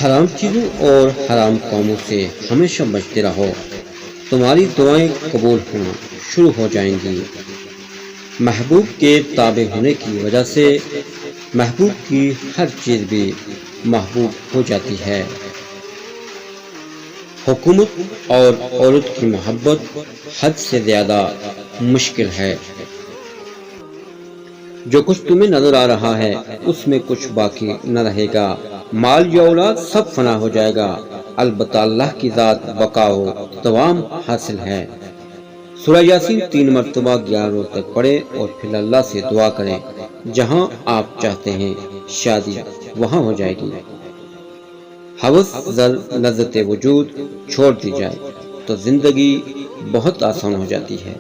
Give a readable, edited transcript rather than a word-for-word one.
حرام چیزوں اور حرام کاموں سے ہمیشہ بچتے رہو، تمہاری دعائیں قبول ہونا شروع ہو جائیں گی۔ محبوب کے تابع ہونے کی وجہ سے محبوب کی ہر چیز بھی محبوب ہو جاتی ہے۔ حکومت اور عورت کی محبت حد سے زیادہ مشکل ہے۔ جو کچھ تمہیں نظر آ رہا ہے اس میں کچھ باقی نہ رہے گا، مال یا اولاد سب فنا ہو جائے گا، البتہ اللہ کی ذات بقا و دوام حاصل ہے۔ سورہ یاسین 3 مرتبہ 11 روز تک پڑھیں اور پھر اللہ سے دعا کریں، جہاں آپ چاہتے ہیں شادی وہاں ہو جائے گی۔ ہوس، زر، لذت وجود چھوڑ دی جائے تو زندگی بہت آسان ہو جاتی ہے۔